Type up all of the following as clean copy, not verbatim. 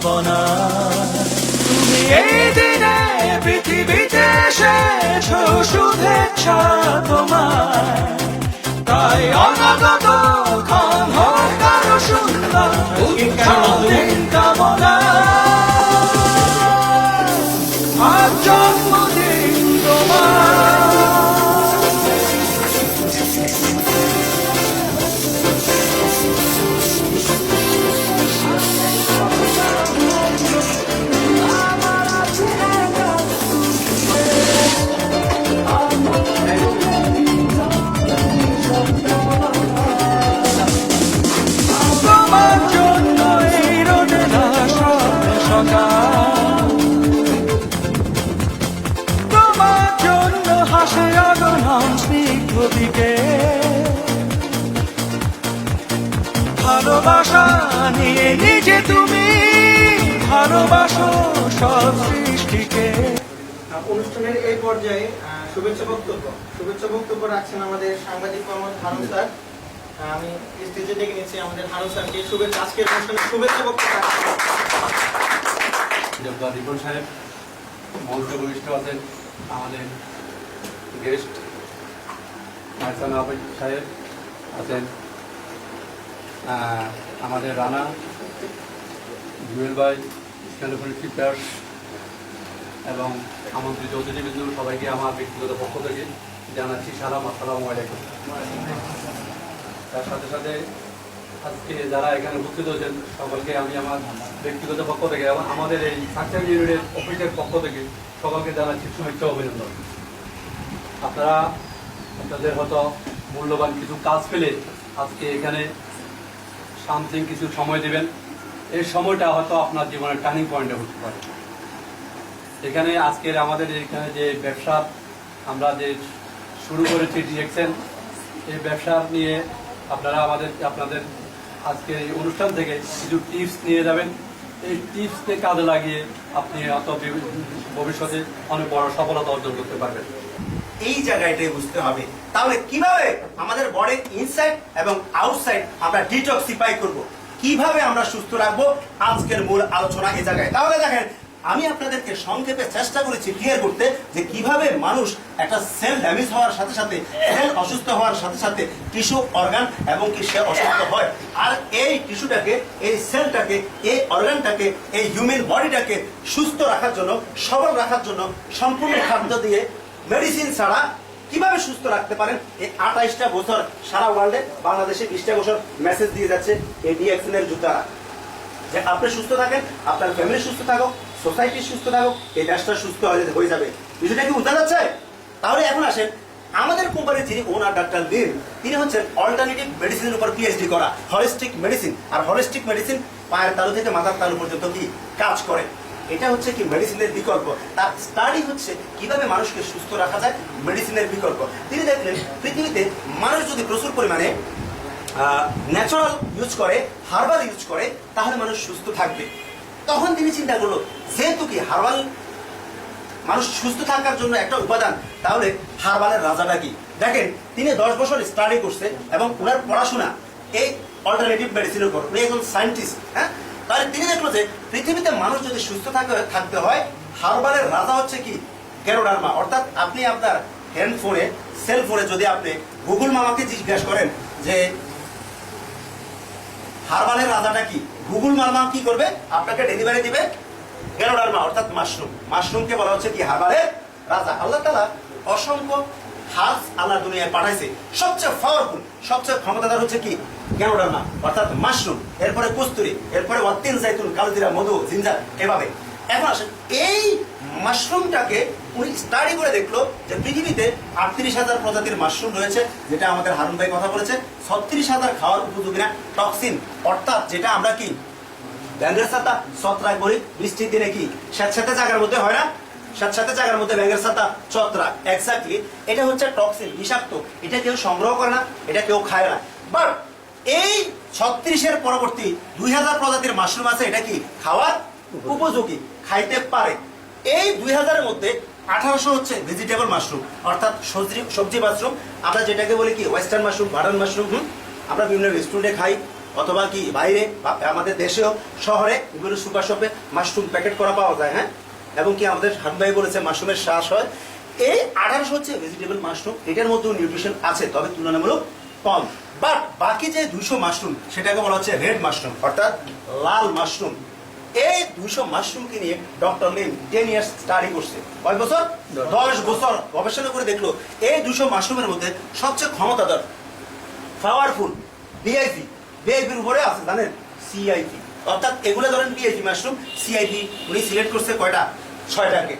ভাবনা। তুমি এই দিনে পৃথিবীতে এসেছো শুভেচ্ছা তোমার, তাই অনাগত ক্ষণ হোক কারো সুন্দর দিন কামনা। আজ জন্মদিন তোমার। তোমার জন্য এই রোদে ধাসা সকাল, তোমার জন্য হাসে আগনাম স্নিগ্ধ বিকেল। ভালোবাসা নিয়ে নিজে তুমি ভালোবাসো সব সৃষ্টিকে। অনুষ্ঠানের এই পর্যায়ে শুভেচ্ছা বক্তব্য রাখছেন আমাদের সাংবাদিক মোহাম্মদ হারুন স্যার। আমি স্টেজে ডেকে নিচ্ছি আমাদের হারুন স্যারকে শুভেচ্ছা, আজকের অনুষ্ঠানে শুভেচ্ছা বক্তব্য রিপন সাহেব, মঞ্চ ভূমিষ্ঠ আছেন আমাদের গেস্ট মাইসানা আবেদ সাহেব আছেন, আমাদের রানা জুয়েল ভাই, স্ক্যান্ডাফোন টিচার্স এবং আমন্ত্রিত অতিথিবৃন্দ সবাইকে আমার ব্যক্তিগত পক্ষ থেকে জানাচ্ছি সালাম, আসসালামু আলাইকুম। তার সাথে সাথে আজকে যারা এখানে উপস্থিত হয়েছেন সকলকে আমি আমার ব্যক্তিগত পক্ষ থেকে এবং আমাদের এই সাকসেস ইউনিটের অফিসের পক্ষ থেকে সকলকে জানাচ্ছি শুভেচ্ছা, অভিনন্দন। আপনারা আপনাদের হয়তো মূল্যবান কিছু কাজ পেলে আজকে এখানে সামথিং কিছু সময় দেবেন। এই সময়টা হয়তো আপনার জীবনের টার্নিং পয়েন্টে হতে পারে। এখানে আজকের আমাদের এখানে যে ব্যবসা আমরা যে শুরু করেছি ডিএক্সএন, এই ব্যবসা নিয়ে আপনারা আপনাদের আজকের এই অনুষ্ঠান থেকে কিছু টিপস নিয়ে যাবেন। এই টিপসকে কাজে লাগিয়ে আপনি ভবিষ্যতে অনেক বড় সফলতা অর্জন করতে পারবেন। এই জায়গাটাই বুঝতে হবে তাহলে কিভাবে আমাদের বডির ইনসাইড এবং আউটসাইড আমরা ডিটক্সিফাই করব, কিভাবে আমরা সুস্থ রাখবো, আজকের মূল আলোচনা এই জায়গায়। তাহলে দেখেন, আমি আপনাদেরকে সংক্ষেপে চেষ্টা করেছি ক্লিয়ার করতে যে কিভাবে মানুষ একটা সেল ড্যামেজ হওয়ার সাথে সাথে, সেল অসুস্থ হওয়ার সাথে সাথে টিস্যু অর্গান এবং কি সে অসুস্থ হয়। আর এই টিস্যুটাকে, এই সেলটাকে, এই অর্গানটাকে, এই হিউম্যান বডিটাকে সুস্থ রাখার জন্য, সবল রাখার জন্য সম্পূর্ণ খাদ্য দিয়ে, মেডিসিন ছাড়া কিভাবে সুস্থ রাখতে পারেন। এই 28টা বছর সারা ওয়ার্ল্ডে, বাংলাদেশে 20টা বছর মেসেজ দিয়ে যাচ্ছে এই ডিএক্সএন এর জুতারা, যে আপনি সুস্থ থাকেন, আপনার ফ্যামিলি সুস্থ থাকুক, সোসাইটি সুস্থ থাকুক, এই দেশটা সুস্থ হয়ে যাবে। বিষয়টা কি বোঝা যাচ্ছে? তাহলে এখন আসেন, আমাদের কোম্পানির যিনি ওনার ডাক্তার লিন, তিনি হচ্ছেন অল্টারনেটিভ মেডিসিনের উপর পিএইচডি করা, হলিস্টিক মেডিসিন। আর হলিস্টিক মেডিসিন পায়ের তালু থেকে মাথার তালু পর্যন্ত কি কাজ করে। এটা হচ্ছে কি মেডিসিনের বিকল্প। তার স্টাডি হচ্ছে কিভাবে মানুষকে সুস্থ রাখা যায়, মেডিসিনের বিকল্প। তিনি দেখলেন পৃথিবীতে মানুষ যদি প্রচুর পরিমাণে ন্যাচারাল ইউজ করে, হার্বাল ইউজ করে, তাহলে মানুষ সুস্থ থাকবে। তখন তিনি চিন্তা করলো, যেহেতু কি হার্বাল মানুষ সুস্থ থাকার জন্য একটা উপাদান, তাহলে হার্বালের রাজাটা কি। দেখেন, তিনি 10 বছর স্টাডি করছে এবং ওনার পড়াশোনা এই অল্টারনেটিভ মেডিসিনের উপর, উনি একজন সায়েন্টিস্ট। হ্যাঁ, তাহলে তিনি দেখলো যে পৃথিবীতে মানুষ যদি সুস্থ থাকতে হয়, হার্বালের রাজা হচ্ছে কি গেরোডার্মা। অর্থাৎ আপনি আপনার হ্যান্ডফোনে, সেলফোনে যদি আপনি গুগল মামাকে জিজ্ঞাসা করেন যে হার্বালের রাজাটা কি, গুগল মামা কি করবে, আপনাকে ডেলিভারি দিবে গেরোডার্মা অর্থাৎ মাশরুম। মাশরুমকে বলা হচ্ছে কি হার্বালের রাজা। আল্লাহ তাআলা অসংখ্য হার্বস আল্লাহ দুনিয়ায় পাঠাইছে, সবচেয়ে পাওয়ারফুল, সবচেয়ে ক্ষমতাধর হচ্ছে কি গেরোডার্মা অর্থাৎ মাশরুম, এরপরে কস্তুরি, এরপরে ওয়াত্তিন জাইতুন, কালোজিরা, মধু, জিঞ্জার, এভাবে। এখন আসেন, এই মাশরুমটাকে উনি স্টাডি করে দেখলো যে পৃথিবীতে 38,000 প্রজাতির মাশরুম রয়েছে, যেটা আমাদের হারুন ভাই কথা বলেছে। 36,000 খাওয়ার উপযোগী না, টক্সিন, অর্থাৎ যেটা আমরা কি ব্যাঙের ছাতা, ছত্রাক বলি, বৃষ্টির দিনে কি স্যাঁতস্যাঁতে জায়গার মধ্যে হয় না, স্যাঁতস্যাঁতে জায়গার মধ্যে ব্যাঙের ছাতা, ছত্রাক, এক্স্যাক্টলি এটা হচ্ছে টক্সিন, বিষাক্ত। এটা কেউ সংগ্রহ করে না, এটা কেউ খায় না। বাট এই 36-এর পরবর্তী 2000 প্রজাতির মাশরুম আছে, এটা কি খাওয়ার উপযোগী, খাইতে পারে। এই 2000-এর মধ্যে 1800 হচ্ছে ভেজিটেবল মাশরুম, অর্থাৎ সবজি মাশরুম, আমরা যেটাকে বলি কি ওয়েস্টার্ন মাশরুম, বাটার মাশরুম। আমরা বিভিন্ন রেস্টুরেন্টে খাই, অথবা কি বাইরে বা আমাদের দেশেও শহরে বিভিন্ন সুপার শপে মাশরুম প্যাকেট করা পাওয়া যায়, হ্যাঁ। এবং কি আমাদের হাত ভাই বলেছে মাশরুমের শ্বাস হয়। এই 1800 হচ্ছে ভেজিটেবল মাশরুম, এটার মধ্যেও নিউট্রিশন আছে, তবে তুলনামূলক কম। বাট বাকি যে 200 মাশরুম সেটাকে বলা হচ্ছে রেড মাশরুম, অর্থাৎ লাল মাশরুম। এই 200 মাশরুমকে নিয়ে ডক্টর লিম 10 ইয়ার্স স্টাডি করছে। কয় বছর? 10 বছর গবেষণা করে দেখলো এই 200 মাশরুমের মধ্যে সবচেয়ে ক্ষমতাধর, পাওয়ারফুল ভিআইপি, ভিআইপির উপরে আছে জানেন সিআইপি, অর্থাৎ এগুলো ধরেন ভিআইপি মাশরুম, সিআইপি উনি সিলেক্ট করছে কয়টা? 6টাকে।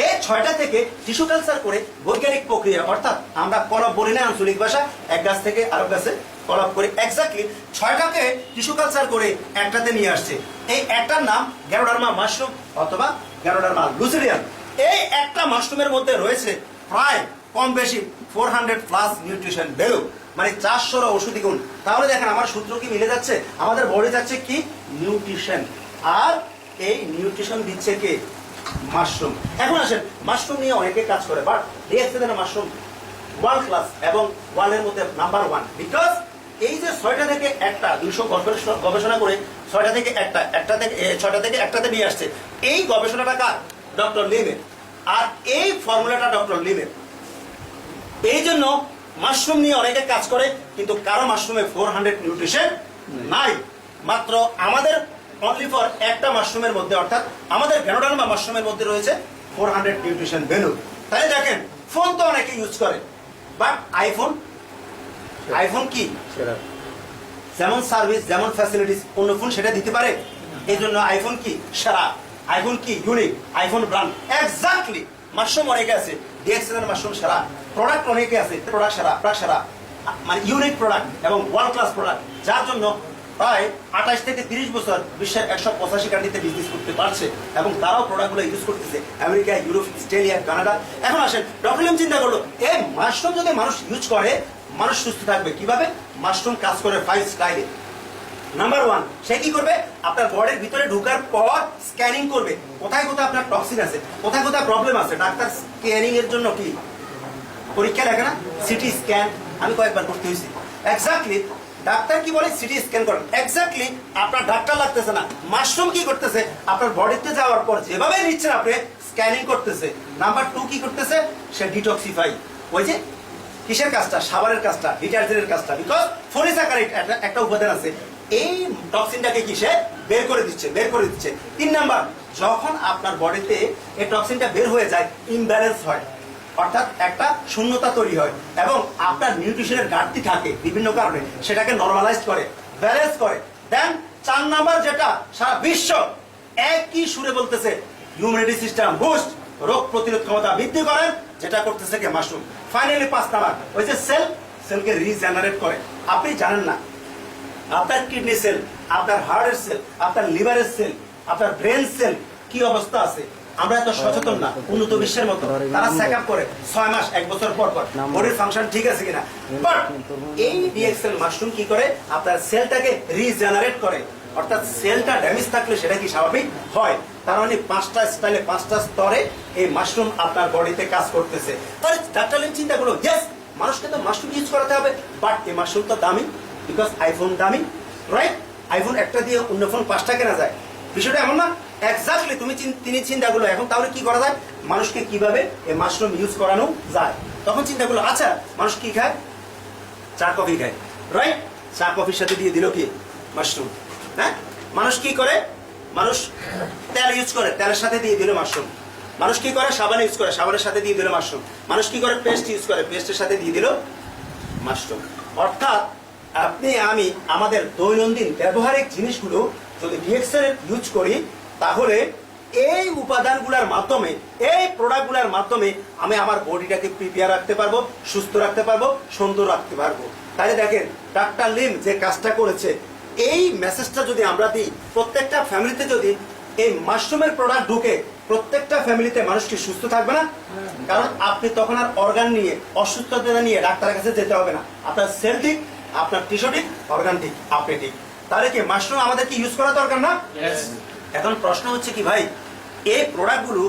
এই 6টা থেকে টিস্যু কালচার করে বৈজ্ঞানিক প্রক্রিয়া, অর্থাৎ আমরা কলপ বলি না আঞ্চলিক ভাষা, এক গাছ থেকে আরেক গাছে কলপ করে, এক্স্যাক্টলি 6টাকে টিস্যু কালচার করে একটাতে নিয়ে আসছে। এই একটার নাম গ্যারোডার্মা মাশরুম অথবা গ্যারোডার্মা লুসিডিয়াম। এই একটা মাশরুমের মধ্যে রয়েছে প্রায় কম বেশি 400 প্লাস নিউট্রিশন ভ্যালু, মানে 400 ওষুধি গুণ। তাহলে দেখেন আমার সূত্র কি মিলে যাচ্ছে? আমাদের বডি যাচ্ছে কি নিউট্রিশন, আর এই নিউট্রিশন দিচ্ছে কে? মাশরুম। এখন আসেন, মাশরুম নিয়ে অনেকে কাজ করে, বাট ডিএক্সিডেন্ট মাশরুম ওয়ার্ল্ড ক্লাস এবং ওয়ার্ল্ডের মধ্যে নাম্বার 1, বিকজ এই যে 6টা থেকে একটা 200 গবেষণা করে 6টা থেকে একটাতে নিয়ে আসছে। এই গবেষণাটা কার? ডক্টর লিমের। আর এই ফর্মুলাটা ডক্টর লিমের। এই জন্য মাশরুম নিয়ে অনেকে কাজ করে, কিন্তু কারো মাশরুমে 400 নিউট্রিশন নাই। মাত্র আমাদের অনলি ফর একটা মাশরুমের মধ্যে, অর্থাৎ আমাদের গ্যানোডার্মা মাশরুমের মধ্যে রয়েছে 400 নিউট্রিশন ভ্যালু। তাই দেখেন, ফোন তো অনেকে ইউজ করে, বাট আইফোন কি যেমন সার্ভিস যেমন ফ্যাসিলিটিস অন্য ফোন সেটা দিতে পারে। এই জন্য আইফোন কি সেরা, আইফোন কি unique, iPhone brand. Exactly mushroom অনেকে আছে, ডিএক্সএল মাশরুম সেরা, প্রোডাক্ট অনেকে আছে, প্রোডাক্ট সেরা, মানে ইউনিক প্রোডাক্ট এবং ওয়ার্ল্ড ক্লাস প্রোডাক্ট, যার জন্য প্রায় 28 থেকে 30 বছর বিশ্বের 185 কান্ট্রিতে বিজনেস করতে পারছে এবং তারাও প্রোডাক্টগুলো ইউজ করতেছে, আমেরিকা, ইউরোপ, অস্ট্রেলিয়া, কানাডা। এখন আসেন, ডক্টর লিম চিন্তা করলো এই মাশরুম যদি মানুষ ইউজ করে মানুষ সুস্থ থাকবে কিভাবে? মাশরুম কাজ করে 5 স্টাইলে। নাম্বার 1, সে কি করবে? আপনার বডির ভিতরে ঢোকার পর স্ক্যানিং করবে, কোথায় কোথায় আপনার টক্সিন আছে, কোথায় কোথায় প্রবলেম আছে। ডাক্তার স্ক্যানিং এর জন্য কি পরীক্ষা দেখে না? CT scan. আমি কয়েকবার করতে হয়েছি। এক্স্যাক্টলি ডাক্তার কি বলে? সিটি স্ক্যান করেন। এক্স্যাক্টলি আপনার ডাক্তার লাগতেছে না, মাশরুম কি করতেছে? আপনার বডিতে যাওয়ার পর যেভাবে নিচ্ছেন আপনি স্ক্যানিং করতেছে। নাম্বার 2 কি করতেছে? সে ডিটক্সিফাই, ওই যে কিসের কাজটা? সাবারের কাজটা, ডিটারজেন্টের কাজটা, বিকজ ফলিস্যাকারাইড একটা উপাদান আছে, এই টক্সিনটাকে কি সে বের করে দিচ্ছে। 3 নাম্বার, যখন আপনার বডিতে এই টক্সিনটা বের হয়ে যায়, ইমব্যালেন্স হয়, অর্থাৎ একটা শূন্যতা তৈরি হয় এবং আপনার নিউট্রিশনের ঘাটতি থাকে বিভিন্ন কারণে, সেটাকে নরমালাইজ করে, ব্যালেন্স করে। দেন 4 নাম্বার, যেটা সারা বিশ্ব একই সুরে বলতেছে, ইমিউনিটি সিস্টেম বুস্ট, রোগ প্রতিরোধ ক্ষমতা বৃদ্ধি করেন, যেটা করতেছে কি মাশরুম। ফাইনালি 5 নাম্বার, ওই যে সেলকে রিজেনারেট করে। আপনি জানেন না আপনার কিডনি সেল, আপনার হার্টের সেল, আপনার লিভারের সেল, আপনার ব্রেন সেল কি অবস্থা আছে। আমরা এত সচেতন না উন্নত বিশ্বের মতো, তারা চেক আপ করে 6 মাস 1 বছর পর বডির ফাংশন ঠিক আছে কিনা। বাট এই ডিএক্সএল মাশরুম কি করে? আপনার সেলটাকে রিজেনারেট করে, অর্থাৎ সেলটা ড্যামেজ থাকলে সেটা কি স্বাভাবিক হয়। তার মানে 5টা স্টাইলে 5টা স্তরে এই মাশরুম আপনার বডিতে কাজ করতেছে। তাহলে ডাক্তার লিম চিন্তা করলো, ইয়েস মানুষকে তো মাশরুম ইউজ করাতে হবে, বাট এই মাশরুম তো দামি, বিকজ আইফোন দামি, রাইট? আইফোন একটা দিয়ে অন্য ফোন 5টা কেনা যায়, বিষয়টা এমন না? এক্স্যাক্টলি তিনি চিন্তা করলো, এখন তাহলে কি করা যায়? মানুষকে কিভাবে এই মাশরুম ইউজ করানো যায়। তখন চিন্তা করলো, আচ্ছা মানুষ কি খায়? চা কফি খায়, রাইট? চা কফির সাথে দিয়ে দিল কি মাশরুম। হ্যাঁ, মানুষ কি করে? মানুষ তেল ইউজ করে, তেলের সাথে দিয়ে দিল মাশরুম। মানুষ কি করে? সাবান ইউজ করে, সাবানের সাথে দিয়ে দিল মাশরুম। মানুষ কি করে? পেস্ট ইউজ করে, পেস্টের সাথে দিয়ে দিল মাশরুম। অর্থাৎ আপনি আমি আমাদের দৈনন্দিন ব্যবহারিক জিনিসগুলো যদি ডিএক্সএল ইউজ করি, তাহলে এই উপাদানগুলোর মাধ্যমে, এই প্রোডাক্টগুলোর মাধ্যমে আমি আমার বডিটাকে প্রিপেয়ার রাখতে পারবো, সুস্থ রাখতে পারবো, সুন্দর রাখতে পারবো। তাহলে দেখেন ডাক্তার লিম যে কাজটা করেছে, এই মেসেজটা যদি আমরা দিই, প্রত্যেকটা ফ্যামিলিতে যদি এই মাশরুমের প্রোডাক্ট ঢুকে, প্রত্যেকটা ফ্যামিলিতে মানুষ কি সুস্থ থাকবে না? কারণ আপনি তখন আর অর্গান নিয়ে, অসুস্থতা নিয়ে ডাক্তারের কাছে যেতে হবে না। আপনার সেল ঠিক, আপনার টিস্যু ঠিক, অর্গান ঠিক, আপনি ঠিক। তাহলে কি মাশরুম আমাদের কি ইউজ করা দরকার না? এখন প্রশ্ন হচ্ছে কি ভাই, এই প্রোডাক্টগুলো,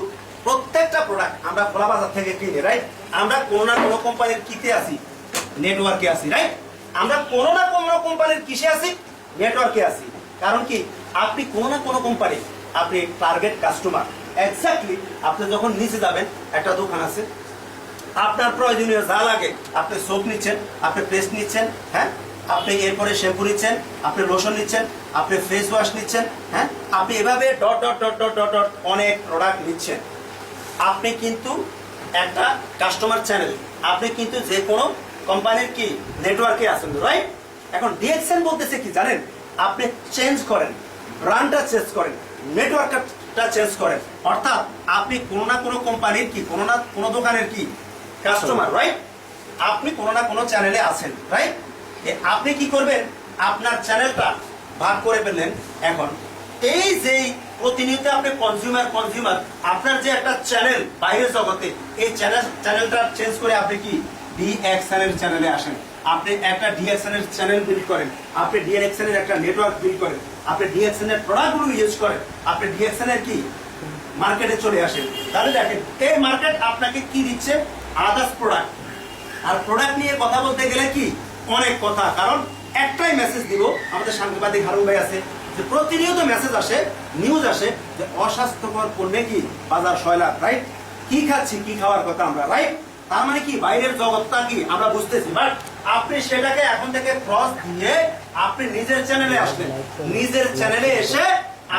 প্রত্যেকটা প্রোডাক্ট আমরা খোলা বাজার থেকে কিনি, রাইট? আমরা কোনো না কোনো কোম্পানির কিতে আসি, নেটওয়ার্কে আসি, রাইট? আমরা কোনো না কোনো কোম্পানির কিসে আসি, নেটওয়ার্কে আছি। কারণ কি, আপনি কোনো না কোনো কোম্পানি, আপনি টার্গেট কাস্টমার। এক্স্যাক্টলি আপনি যখন নিচে যাবেন, একটা দোকান আছে, আপনার প্রয়োজনীয় যা লাগে, আপনি সোপ নিচ্ছেন, আপনি পেস্ট নিচ্ছেন, হ্যাঁ, আপনি এরপরে শ্যাম্পু নিচ্ছেন, আপনি লোশন নিচ্ছেন, আপনি ফেস ওয়াশ নিচ্ছেন, হ্যাঁ, আপনি এভাবে dot dot dot dot dot dot অনেক প্রোডাক্ট নিচ্ছেন। আপনি কিন্তু একটা কাস্টমার চ্যানেল, আপনি কিন্তু যে কোনো কোম্পানির কি নেটওয়ার্কে আছেন, রাইট? এখন ডিএক্সএন বলতেছে কি জানেন, আপনি চেঞ্জ করেন, ব্র্যান্ডটা চেঞ্জ করেন, নেটওয়ার্কটা চেঞ্জ করেন, অর্থাৎ আপনি কোনো না কোনো কোম্পানির কি, কোনো না কোনো দোকানের কি কাস্টমার, রাইট? আপনি কোনো না কোনো চ্যানেলে আছেন, রাইট? আপনি কি করবেন, আপনার চ্যানেলটা ভাগ করে ফেললেন। এখন এই যে প্রতিনিয়ত আপনি কনজিউমার, আপনার যে একটা চ্যানেল বাইরের জগতে, এই চ্যানেলটা চেঞ্জ করে আপনি কি ডিএক্সএন এর চ্যানেলে আসেন। আপনি একটা ডিএক্সএন এর চ্যানেল বিল্ড করেন, আপনি ডিএক্সএন এর একটা নেটওয়ার্ক বিল্ড করেন, আপনি ডিএক্সএন এর প্রোডাক্টগুলো ইউজ করেন, আপনি ডিএক্সএন এর কি মার্কেটে চলে আসেন। তাহলে দেখেন এই মার্কেট আপনাকে কি দিচ্ছে, আদার্স প্রোডাক্ট। আর প্রোডাক্ট নিয়ে কথা বলতে গেলে কি অনেক কথা, কারণ একটাই মেসেজ দিব, আমাদের সাংবাদিক হারুন ভাই আছে, যে প্রতিনিয়ত মেসেজ আসে, নিউজ আসে যে অস্বাস্থ্যকর পণ্যে কি বাজার সয়লাভ, রাইট? কি খাচ্ছি, কি খাওয়ার কথা আমরা, রাইট? তার মানে কি বাইরের জগৎটা কি আমরা বুঝতেছি, বাট আপনি সেটাকে এখন থেকে ক্রস দিয়ে আপনি নিজের চ্যানেলে আসলেন, নিজের চ্যানেলে এসে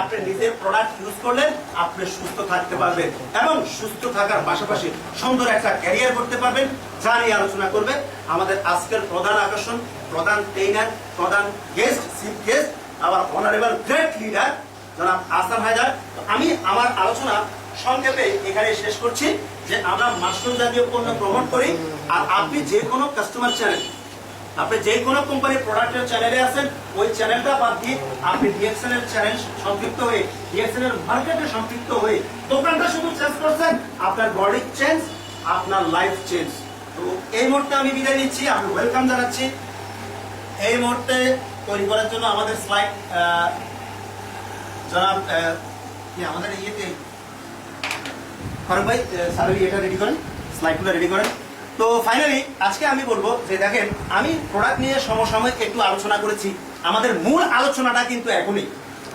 আপনি নিজের প্রোডাক্ট ইউজ করলেন, আপনি সুস্থ থাকতে পারবেন এবং সুস্থ থাকার পাশাপাশি সুন্দর একটা ক্যারিয়ার করতে পারবেন। যা নিয়ে আলোচনা করবে আমাদের আজকের প্রধান আকর্ষণ, প্রধান ট্রেনার, প্রধান গেস্ট, চিফ গেস্ট, আবার অনারেবল গ্রেট লিডার জনাব আহসান হায়দার। আমি আমার আলোচনা সংক্ষেপে এখানে শেষ করছি যে আমরা মাশরুম জাতীয় পণ্য প্রমোট করি। আর আপনি যে কোনো কাস্টমার চ্যানেল, আপনি যে কোনো কোম্পানির প্রোডাক্টের চ্যানেলে আছেন, ওই চ্যানেলটা বাদ দিয়ে আপনি ডিএক্সএন এর চ্যানেল সম্পৃক্ত হয়ে, ডিএক্সএন এর মার্কেটে সম্পৃক্ত হয়ে দোকানটা শুধু চেঞ্জ করছেন, আপনার বডি চেঞ্জ, আপনার লাইফ চেঞ্জ। তো এই মুহূর্তে আমি বিদায় নিচ্ছি, আমি ওয়েলকাম জানাচ্ছি। এই মুহূর্তে তৈরি করার জন্য আমাদের স্লাইড জনাব আমাদের ইয়েতে ফারুক ভাই, স্যার এটা রেডি করেন, স্লাইডগুলো রেডি করেন। তো ফাইনালি আজকে আমি বলবো যে দেখেন, আমি প্রোডাক্ট নিয়ে সমসাময়িক একটু আলোচনা করেছি, আমাদের মূল আলোচনাটা কিন্তু এখনই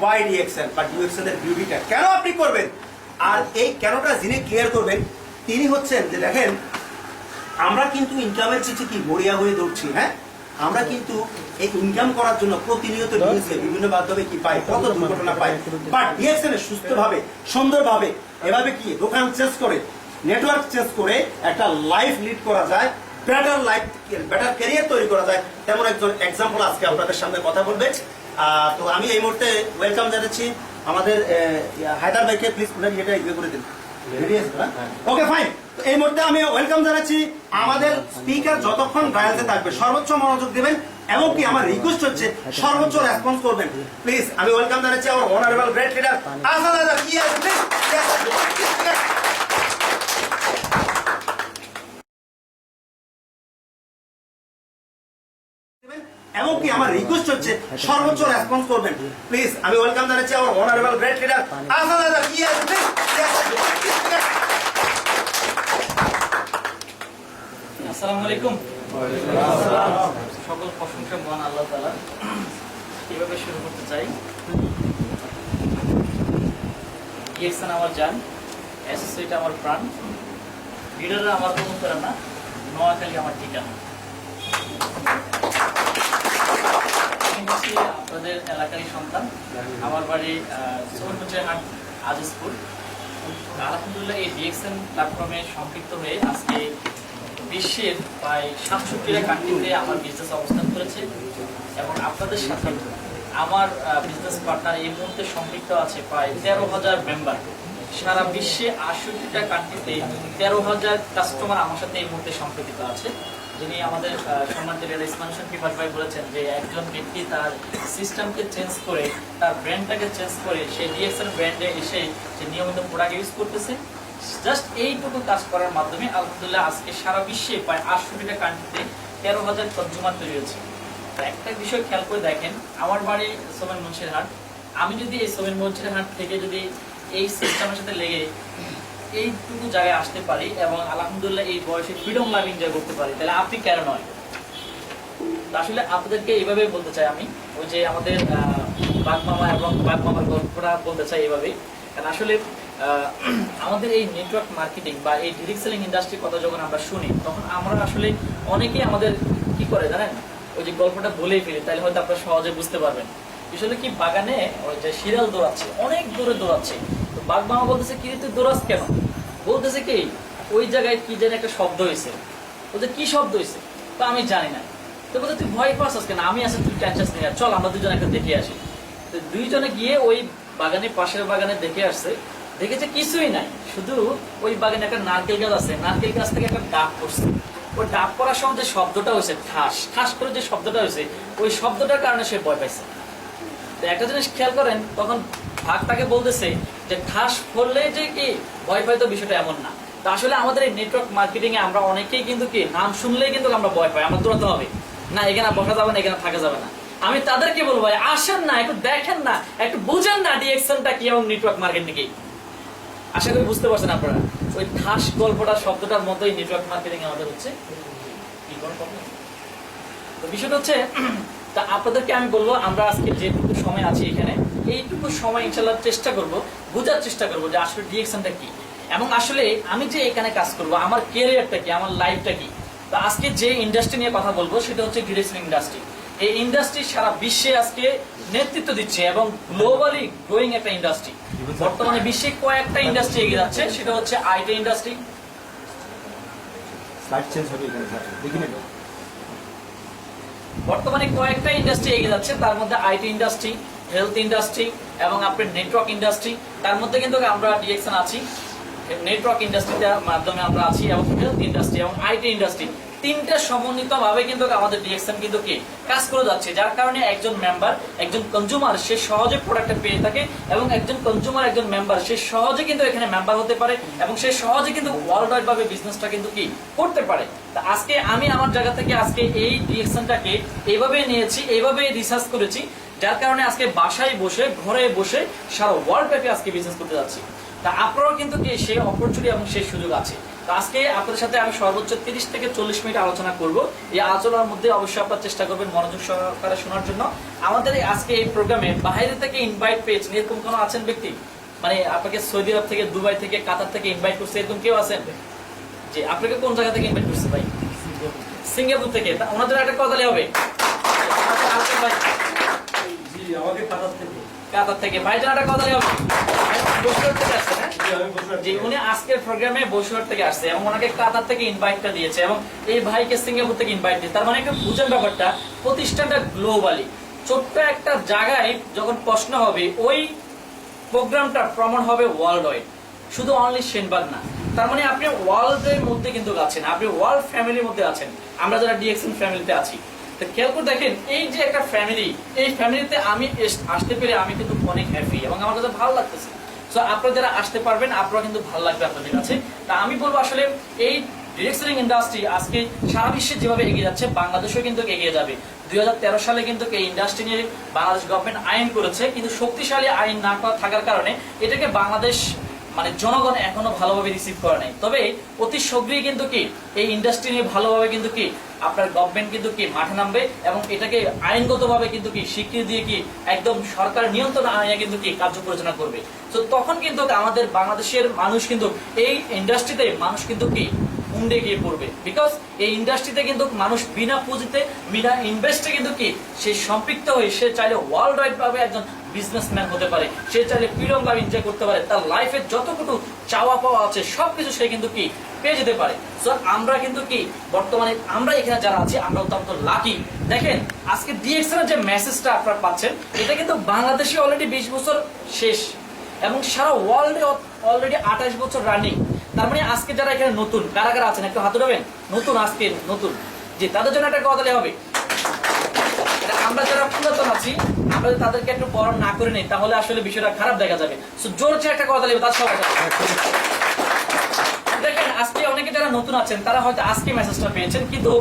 ওয়াই ডিএক্সএন বা ডিএক্সএন এর বিউটিটা কেন আপনি করবেন। আর এই কেনটা যিনি ক্লিয়ার করবেন তিনি হচ্ছেন যে দেখেন, আমরা কিন্তু ইনকামের চিঠি কি মরিয়া হয়ে দৌড়ছি, হ্যাঁ, আমরা কিন্তু এই ইনকাম করার জন্য প্রতিনিয়ত নিউজে বিভিন্ন মাধ্যমে কি পাই, কত দুর্ঘটনা পাই। বাট ডিএক্সএন সুস্থভাবে, সুন্দরভাবে এভাবে কি দোকান চেঞ্জ করে, নেটওয়ার্ক চেঞ্জ করে একটা লাইফ লিড করা যায়, বেটার লাইফ, বেটার ক্যারিয়ার তৈরি করা যায়, তেমন একজন এক্সাম্পল আজকে আপনাদের সামনে কথা বলবে। তো আমি এই মুহূর্তে ওয়েলকাম জানাচ্ছি আমাদের হায়দার ভাইকে। প্লিজ এটা ইয়ে করে দিন। Okay fine. এই মুহূর্তে আমি ওয়েলকাম জানাচ্ছি আমাদের স্পিকার, যতক্ষণ ডায়ালতে থাকবে সর্বোচ্চ মনোযোগ দেবেন এবং কি আমার রিকোয়েস্ট হচ্ছে সর্বোচ্চ রেসপন্স করবেন। প্লিজ আমি ওয়েলকাম জানাচ্ছি আমার honourable great leader Ahsan Haider. এবং কি আমার রিকোয়েস্ট হচ্ছে সর্বোচ্চ রেসপন্স করবেন। প্লিজ আমি ওয়েলকাম জানাচ্ছি আমার honourable great leader Ahsan Haider. আসসালামু আলাইকুম। সকল প্রশংসা মহান আল্লাহ তাআলা। কিভাবে শুরু করতে চাই, ডিএক্সএন আমার জান, অ্যাসোসিয়েট আমার প্রাণ, লিডাররা আমার অনুপ্রেরণা, নোয়াখালী আমার ঠিকানা। আপনাদের এলাকারই সন্তান, আমার বাড়ি হাট আজিজপুর। আলহামদুলিল্লাহ এই ডিএক্সএন প্ল্যাটফর্মে সম্পৃক্ত হয়ে আজকে বিশ্বের প্রায় 67টা কান্ট্রিতে আমার বিজনেস অবস্থান করেছে এবং আপনাদের সাথে আমার বিজনেস পার্টনার এই মুহূর্তে সম্পৃক্ত আছে প্রায় 13,000 মেম্বার। সারা বিশ্বে 68টা কান্ট্রিতে 13,000 কাস্টমার আমার সাথে এই মুহূর্তে সম্পৃক্ত আছে। যিনি আমাদের সম্মানিত এক্সপানশন পিপাস ভাই বলেছেন যে একজন ব্যক্তি তার সিস্টেমকে চেঞ্জ করে, তার ব্র্যান্ডটাকে চেঞ্জ করে সে ডিএক্সএন ব্র্যান্ডে এসে যে নিয়মিত প্রোডাক্ট ইউজ করতেছে, জাস্ট এইটুকু কাজ করার মাধ্যমে আলহামদুলিল্লাহ আজকে সারা বিশ্বে প্রায় 68টা কান্ট্রিতে 13,000 কনজিউমার তৈরি হয়েছে। একটা বিষয় খেয়াল করে দেখেন, আমার বাড়ি সোমেন মুন্সিরহাট, আমি যদি এই সোমেন মুন্সিরহাট থেকে যদি এই সিস্টেমের সাথে লেগে এইটুকু জায়গায় আসতে পারি এবং আলহামদুলিল্লাহ এই বয়সে ফ্রিডম লাভ এনজয় করতে পারি, তাহলে আপনি কেন নয়? তো আসলে আপনাদেরকে এইভাবে বলতে চাই আমি, ওই যে আমাদের বাগমামা এবং বাগমামার গল্পটা বলতে চাই এইভাবেই। কারণ আসলে আমাদের এই নেটওয়ার্ক মার্কেটিং বা এই ডিরেক্ট সেলিং ইন্ডাস্ট্রির কথা যখন আমরা শুনি, তখন আমরা আসলে অনেকেই আমাদের কি করে জানেন, ওই যে গল্পটা বলেই ফেলি, তাহলে হয়তো আপনারা সহজে বুঝতে পারবেন। আসলে কি, বাগানে ওই যে শিরাল দৌড়াচ্ছে, অনেক দূরে দৌড়াচ্ছে। তো বাগমামা বলতেছে, কি তুই দৌড়াস কেন? বলতেছে কি, ওই জায়গায় কি যেন একটা শব্দ হয়েছে। বলতে কি শব্দ হয়েছে? তো আমি জানি না। তো বলতে তুই ভয় পাচ্ছিস কেন? আমি আছি, তুই টেনশন নিয়ে চল আমরা দুজনে একটা দেখে আসি। তো দুইজনে গিয়ে ওই বাগানে, পাশের বাগানে দেখে আসছে। দেখেছে কিছুই নাই, শুধু ওই বাগানে একটা নারকেল গাছ আছে, নারকেল গাছ থেকে একটা ডাব পড়ছে। ওই ডাব পড়ার সময় যে শব্দটা হয়েছে, ঠাস ঠাস করে যে শব্দটা হয়েছে, ওই শব্দটার কারণে সে ভয় পাইছে। তো একটা জিনিস খেয়াল করেন, তখন ভাগ তাকে বলতেছে যে ঠাস পড়লে যে কি ভয় পাই, তো বিষয়টা এমন না। তো আসলে আমাদের এই নেটওয়ার্ক মার্কেটিং এ আমরা অনেকেই কিন্তু কি, নাম শুনলেই কিন্তু আমরা ভয় পাই, আমরা দৌড়াতে হবে না, এখানে বসা যাবে না, এখানে থাকা যাবে না। আমি তাদেরকে বলবো, আসেন না, একটু দেখেন না, একটু বুঝেন না ডিএক্সএনটা কি এবং নেটওয়ার্ক মার্কেটিং কি। আশা করি বুঝতে পারছেন আপনারা। ওই ঠাস গল্পটা শব্দটার মতোই নেটওয়ার্ক মার্কেটিং আমাদের হচ্ছে কি গল্প। তো বিষয়টা হচ্ছে, তা আপনাদেরকে আমি বলবো, আমরা আজকে যেটুকু সময় আছি এখানে, এইটুকু সময় ইনশাল্লাহ চেষ্টা করব, বোঝার চেষ্টা করব যে আসলে ডিএক্সএনটা কি, এবং আসলে আমি যে এখানে কাজ করব, আমার ক্যারিয়ারটা কি, আমার লাইফটা কি। তো আজকে যে ইন্ডাস্ট্রি নিয়ে কথা বলবো সেটা হচ্ছে ডিরেক্ট ইন্ডাস্ট্রি। এই ইন্ডাস্ট্রি সারা বিশ্বে আজকে নেতৃত্ব দিচ্ছে এবং গ্লোবালি গ্রোয়িং একটা ইন্ডাস্ট্রি। বর্তমানে বিশ্বে কয়েকটা ইন্ডাস্ট্রি এগিয়ে যাচ্ছে, সেটা হচ্ছে আইটি ইন্ডাস্ট্রি। বর্তমানে কয়েকটা ইন্ডাস্ট্রি এগিয়ে যাচ্ছে, তার মধ্যে আইটি ইন্ডাস্ট্রি, হেলথ ইন্ডাস্ট্রি এবং আপনার নেটওয়ার্ক ইন্ডাস্ট্রি। তার মধ্যে কিন্তু আমরা ডিএক্সএন আছি, নেটওয়ার্ক ইন্ডাস্ট্রিটার মাধ্যমে আমরা আছি, এবং হেলথ ইন্ডাস্ট্রি এবং আইটি ইন্ডাস্ট্রি, তিনটা সমন্বিত ভাবে কিন্তু আমাদের ডিএক্সএন কিন্তু কি কাজ করে যাচ্ছে। যার কারণে একজন মেম্বার, একজন কনজিউমার সে সহজে প্রোডাক্টটা পেয়ে থাকে, এবং একজন কনজিউমার, একজন মেম্বার সে সহজে কিন্তু এখানে মেম্বার হতে পারে, এবং সে সহজে কিন্তু ওয়ার্ল্ড ওয়াইড ভাবে বিজনেসটা কিন্তু কি করতে পারে। তা আজকে আমি আমার জায়গা থেকে আজকে এই ডিএক্সএনটাকে এইভাবে নিয়েছি, এইভাবে রিসার্চ করেছি, যার কারণে আজকে বাসায় বসে, ঘরে বসে সারা ওয়ার্ল্ড ব্যাপী আজকে বিজনেস করতে যাচ্ছি। তা আপনারাও কিন্তু কি সেই অপরচুনিটি এবং সেই সুযোগ আছে। তো আজকে আপনাদের সাথে আমি সর্বোচ্চ 30 থেকে 40 মিনিট আলোচনা করব। এই আলোচনার মধ্যে অবশ্যই আপনারা চেষ্টা করবেন মনোযোগ সহকারে শোনার জন্য। আমাদের আজকে এই প্রোগ্রামে বাইরে থেকে ইনভাইট পেয়েছেন এরকম কোনো আছেন ব্যক্তি? মানে আপনাকে সৌদি আরব থেকে, দুবাই থেকে, কাতার থেকে ইনভাইট করছে, এরকম কেউ আছেন? যে আপনাকে কোন জায়গা থেকে ইনভাইট করছে ভাই? সিঙ্গাপুর থেকে। ওনাদের একটা কথা হবে, জি আমাকে কাতার থেকে। কাতার থেকে ভাইজান একটা কথা হবে, বসুরহাট থেকে আসছে, হ্যাঁ? জি, উনি আজকের প্রোগ্রামে বসুরহাট থেকে আসছে এবং ওনাকে কাতার থেকে ইনভাইটটা দিয়েছে, এবং এই ভাইকে সিঙ্গাপুর থেকে ইনভাইট দিয়েছে। তার মানে একটু বুঝেন ব্যাপারটা, প্রতিষ্ঠানটা গ্লোবালি। ছোট্ট একটা জায়গায় যখন প্রশ্ন হবে, ওই প্রোগ্রামটা প্রমাণ হবে ওয়ার্ল্ড ওয়াইড, শুধু অনলি সেনবাগ না। তার মানে আপনি ওয়ার্ল্ডের মধ্যে কিন্তু আছেন, আপনি ওয়ার্ল্ড ফ্যামিলির মধ্যে আছেন, আমরা যারা ডিএক্সএন ফ্যামিলিতে আছি। তো খেয়াল করে দেখেন, এই যে একটা ফ্যামিলি, এই ফ্যামিলিতে আমি আসতে পেরে আমি কিন্তু অনেক হ্যাপি এবং আমার কাছে ভালো লাগতেছে। সো আপনারা যারা আসতে পারবেন, আপনারা কিন্তু ভালো লাগবে আপনাদের কাছে। তা আমি বলবো আসলে এই ডিরেক্ট সেলিং ইন্ডাস্ট্রি আজকে সারা বিশ্বে যেভাবে এগিয়ে যাচ্ছে, বাংলাদেশেও কিন্তু এগিয়ে যাবে। 2013 সালে কিন্তু এই ইন্ডাস্ট্রি নিয়ে বাংলাদেশ গভর্নমেন্ট আইন করেছে, কিন্তু শক্তিশালী আইন না থাকার কারণে এটাকে বাংলাদেশ মানে জনগণ এখনো ভালোভাবে রিসিভ করে নাই। তবে অতি শীঘ্রই কিন্তু কি এই ইন্ডাস্ট্রি নিয়ে ভালোভাবে কিন্তু কি আপনার গভর্নমেন্ট কিন্তু কি মাঠে নামবে এবং এটাকে আইনগতভাবে কিন্তু কি স্বীকৃতি দিয়ে কি একদম সরকার নিয়ন্ত্রণ আইনে কিন্তু কি কার্য পরিচালনা করবে। তো তখন কিন্তু আমাদের বাংলাদেশের মানুষ কিন্তু এই ইন্ডাস্ট্রিতে মানুষ কিন্তু কি উন্ডে গিয়ে পড়বে, বিকজ এই ইন্ডাস্ট্রিতে কিন্তু মানুষ বিনা পুঁজিতে, বিনা ইনভেস্টে কিন্তু কি সে সম্পৃক্ত হয়ে সে চাইলে ওয়ার্ল্ড ওয়াইড ভাবে একজন বিজনেসম্যান হতে পারে, সে চাইলে ফ্রিডম লাইফ এনজয় করতে পারে, তার লাইফে যতটুকু চাওয়া পাওয়া আছে সবকিছু সে কিন্তু কি পেয়ে যেতে পারে। সো আমরা কিন্তু কি বর্তমানে আমরা এখানে যারা আছি আমরা অত্যন্ত লাকি। দেখেন আজকে ডিএক্সএন যে মেসেজটা আপনারা পাচ্ছেন, এটা কিন্তু বাংলাদেশে অলরেডি 20 বছর শেষ এবং সারা ওয়ার্ল্ডে অলরেডি 28 বছর রানিং। তার মানে আজকে যারা এখানে নতুন, কারা কারা আছেন একটু হাত উঠাবেন, নতুন আজকে নতুন, যে তাদের জন্য একটা কথা হবে। আমরা যারা পুরাতন আছি আমরা তাদেরকে একটু বরণ না করে নেই, তাহলে আসলে বিষয়টা খারাপ দেখা যাবে। সো জোর চেয়ে একটা কথা বলবে, তার সবাই দেখেন আজকে অনেকে যারা নতুন আছেন তারা হয়তো আজকে মেসেজটা পেয়েছেন, কিন্তু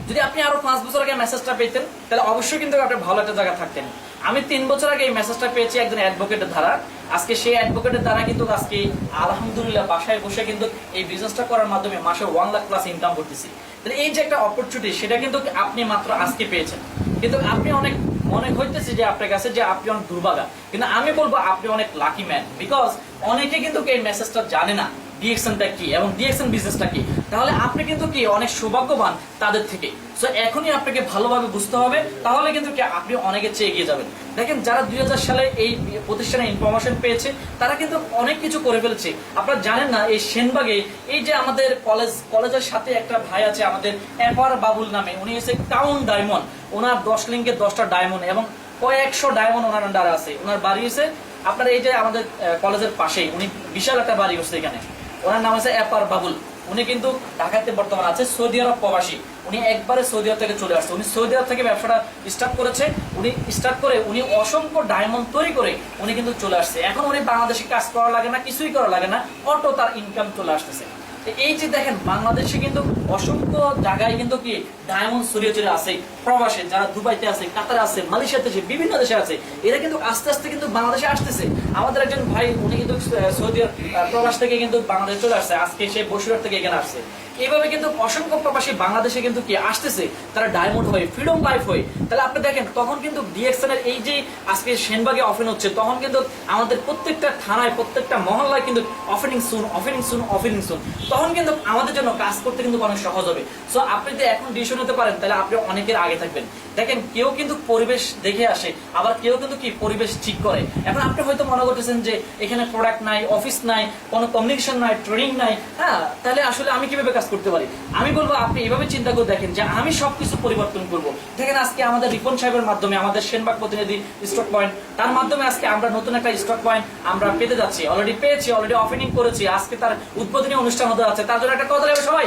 যদি আপনি আরো 5 বছর আগে মেসেজটা পেতেন তাহলে অবশ্যই কিন্তু আপনি ভালো একটা জায়গা থাকতেন। আমি 3 বছর আগে এই মেসেজটা পেয়েছি একজন অ্যাডভোকেটের দ্বারা। আজকে সেই অ্যাডভোকেটের দ্বারা কিন্তু আজকে আলহামদুলিল্লাহ বাসায় বসে কিন্তু এই বিজনেসটা করার মাধ্যমে মাসে 1 লাখ প্লাস ইনকাম করতেছি। তাহলে এই যে একটা অপরচুনিটি, সেটা কিন্তু আপনি মাত্র আজকে পেয়েছেন। কিন্তু আপনি অনেক মনে হইতেছে যে আপনার কাছে যে আপনি অনেক দুর্ভাগা, কিন্তু আমি বলবো আপনি অনেক লাকি ম্যান। বিকজ অনেকে কিন্তু এই মেসেজটা জানে না ডিএক্সএনটা কি এবং ডিএক্সএন বিজনেসটা কি। তাহলে আপনি কিন্তু কি অনেক সৌভাগ্যবান তাদের থেকে। সো এখনই আপনাকে ভালোভাবে বুঝতে হবে, তাহলে কিন্তু কি আপনি অনেকের চেয়ে এগিয়ে যাবেন। দেখেন যারা 2000 সালে এই প্রতিষ্ঠানে ইনফরমেশন পেয়েছে তারা কিন্তু অনেক কিছু করে ফেলেছে। আপনারা জানেন না এই সেনবাগে এই যে আমাদের কলেজের সাথে একটা ভাই আছে আমাদের এফআর বাবুল নামে, উনি হচ্ছে টাউন ডায়মন্ড, ওনার 10 লিঙ্কে 10টা ডায়মন্ড এবং কয়েকশো ডায়মন্ড ওনার আন্ডারে আছে। ওনার বাড়ি হচ্ছে আপনার এই যে আমাদের কলেজের পাশেই, উনি বিশাল একটা বাড়ি হচ্ছে এখানে। ওনার নাম হচ্ছে এফআর বাবুল। উনি কিন্তু ঢাকাতে বর্তমান আছে, সৌদি আরব প্রবাসী। উনি একবারে সৌদি আরব থেকে চলে আসছে। উনি সৌদি আরব থেকে ব্যবসাটা স্টার্ট করেছে। উনি অসংখ্য ডায়মন্ড তৈরি করে উনি কিন্তু চলে আসছে। এখন উনি বাংলাদেশে কাজ করা লাগে না, কিছুই করা লাগে না, অটো তার ইনকাম চলে আসতেছে। এই যে দেখেন বাংলাদেশে কিন্তু অসংখ্য জায়গায় কিন্তু কি ডায়মন্ড ছড়িয়ে ছড়িয়ে আছে প্রবাসে, যারা দুবাইতে আছে, কাতারে আছে, মালয়েশিয়াতে আছে, বিভিন্ন দেশে আছে। এরা কিন্তু আস্তে আস্তে কিন্তু বাংলাদেশে আসতেছে। আমাদের একজন ভাই উনি কিন্তু সৌদি প্রবাস থেকে কিন্তু বাংলাদেশে চলে আসছে, আজকে সে বসিরহাট থেকে এখানে আসছে। এইভাবে কিন্তু অসংখ্য প্রবাসী বাংলাদেশে কিন্তু কি আসতেছে, তারা ডায়মন্ড হয়ে, ফ্রিডম লাইফ হয়ে। তাহলে আপনি দেখেন তখন কিন্তু ডিএক্সএন এর এই যে আজকে সেনবাগে ওপেন হচ্ছে, তখন কিন্তু আমাদের প্রত্যেকটা থানায়, প্রত্যেকটা মহল্লায় কিন্তু ওপেনিং সুন, ওপেনিং সুন, ওপেনিং সুন। তখন কিন্তু আমাদের জন্য কাজ করতে কিন্তু অনেক সহজ হবে। সো আপনি যদি এখন ডিসিশন নিতে পারেন তাহলে আপনি অনেকের আগে থাকবেন। দেখেন কেউ কিন্তু পরিবেশ দেখে আসে, আবার কেউ কিন্তু কি পরিবেশ ঠিক করে। এখন আপনি হয়তো মনে করতেছেন যে এখানে প্রোডাক্ট নাই, অফিস নাই, কোনো কমিউনিকেশন নাই, ট্রেনিং নাই, হ্যাঁ তাহলে আসলে আমি কিভাবে কাজ করতে পারি? আমি বলবো আপনি এভাবে চিন্তা করে দেখেন যে আমি সবকিছু পরিবর্তন করব। দেখেন আজকে আমাদের রিপন সাহেবের মাধ্যমে, আমাদের সেনবাগ প্রতিনিধি স্টক পয়েন্ট, তার মাধ্যমে আজকে আমরা নতুন একটা স্টক পয়েন্ট আমরা পেতে যাচ্ছি, অলরেডি পেয়েছি, অলরেডি ওপেনিং করেছি। আজকে তার উদ্বোধনী অনুষ্ঠান হতে যাচ্ছে, তার জন্য একটা কথা লাগবে সবাই।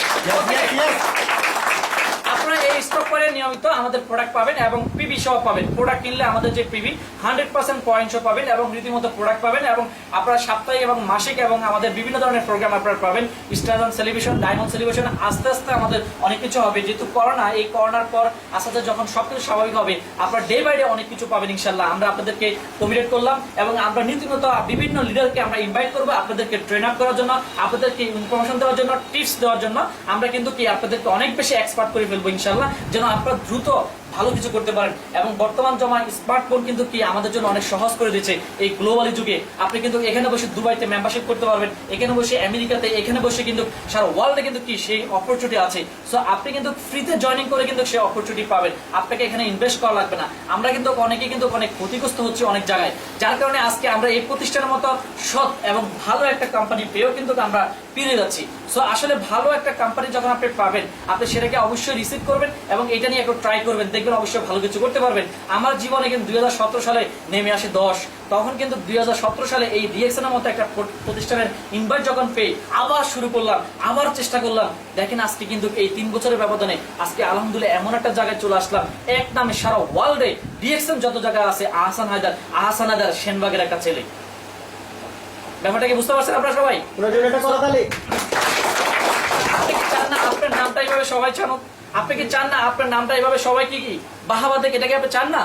আপনারা এই স্টক পয়েন্টে নিয়মিত আমাদের প্রোডাক্ট পাবেন এবং পিবি সহ পাবেন। প্রোডাক্ট কিনলে আমাদের যে পিবি 100% পয়েন্ট সহ পাবেন এবং রীতিমতো প্রোডাক্ট পাবেন এবং আপনারা সাপ্তাহিক এবং মাসিক এবং আমাদের বিভিন্ন ধরনের প্রোগ্রাম আপনারা পাবেন। স্টার সেলিব্রেশন, ডায়মন্ড সেলিব্রেশন, আস্তে আস্তে আমাদের অনেক কিছু হবে। যেহেতু করোনা, এই করোনার পর আস্তে আস্তে যখন সবকিছু স্বাভাবিক হবে, আপনারা ডে বাই ডে অনেক কিছু পাবেন ইনশাল্লাহ। আমরা আপনাদেরকে কমিটেড করলাম এবং আমরা নীতিগত বিভিন্ন লিডারকে আমরা ইনভাইট করবো আপনাদেরকে ট্রেন আপ করার জন্য, আপনাদেরকে ইনফরমেশন দেওয়ার জন্য, টিপস দেওয়ার জন্য। আমরা কিন্তু কি আপনাদেরকে অনেক বেশি এক্সপার্ট করে ফেলবো ইনশাল্লাহ, যেন আপনারা দ্রুত ভালো কিছু করতে পারেন। এবং বর্তমান জমায় স্মার্টফোন কিন্তু কি আমাদের জন্য অনেক সহজ করে দিচ্ছে এই গ্লোবালি যুগে। আপনি কিন্তু এখানে বসে দুবাইতে মেম্বারশিপ করতে পারবেন, এখানে বসে আমেরিকাতে, এখানে বসে কিন্তু সারা ওয়ার্ল্ডে কিন্তু কি সেই অপরচুনিটি আছে। সো আপনি কিন্তু ফ্রিতে জয়েনিং করে কিন্তু সেই অপরচুনিটি পাবেন, আপনাকে এখানে ইনভেস্ট করা লাগবে না। আমরা কিন্তু অনেকে কিন্তু অনেক ক্ষতিগ্রস্ত হচ্ছে অনেক জায়গায়, যার কারণে আজকে আমরা এই প্রতিষ্ঠানের মতো সৎ এবং ভালো একটা কোম্পানি পেয়েও কিন্তু আমরা পেয়ে যাচ্ছি। সো আসলে ভালো একটা কোম্পানি যখন আপনি পাবেন, আপনি সেটাকে অবশ্যই রিসিভ করবেন এবং এটা নিয়ে একটু ট্রাই করবেন, দেখবেন অবশ্যই ভালো কিছু করতে পারবেন। আমার জীবনে কিন্তু 2017 সালে নেমে আসে 10, তখন কিন্তু 2017 সালে এই ডিএক্সএন এর মতো একটা প্রতিষ্ঠানের ইনভাইট যখন পেয়ে আবার শুরু করলাম, আবার চেষ্টা করলাম। দেখেন আজকে কিন্তু এই 3 বছরের ব্যবধানে আজকে আলহামদুলিল্লাহ এমন একটা জায়গায় চলে আসলাম, এক নামে সারা ওয়ার্ল্ডে ডিএক্সএন যত জায়গায় আছে, আহসান হায়দার সেনবাগের একটা ছেলে। ব্যাপারটা কি বুঝতে পারছেন আপনারা সবাই? আপনি কি চান না আপনার নামটা এইভাবে সবাই জানুক? আপনি কি চান না আপনার নামটা এইভাবে সবাই কি বাহাবা দেখ? এটাকে আপনি চান না?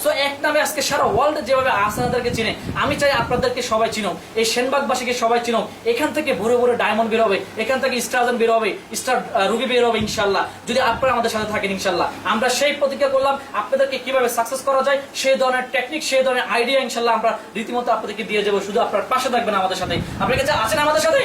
সো এক নামে আজকে সারা ওয়ার্ল্ডে যেভাবে আহসানদেরকে চিনে, আমি চাই আপনাদেরকে সবাই চিনো, এই সেনবাগবাসীকে সবাই চিনো। এখান থেকে ভরে ভরে ডায়মন্ড বের হবে, এখান থেকে স্টারজন বের হবে, স্টার রুবি বের হবে ইনশাল্লাহ, যদি আপনারা আমাদের সাথে থাকেন ইনশাল্লাহ। আমরা সেই প্রতিজ্ঞা করলাম আপনাদেরকে কিভাবে সাকসেস করা যায়, সেই ধরনের টেকনিক, সেই ধরনের আইডিয়া ইনশাল্লাহ আমরা রীতিমতো আপনাদেরকে দিয়ে যাবো। শুধু আপনার পাশে থাকবেন আমাদের সাথে। আপনারা কি আছেন আমাদের সাথে?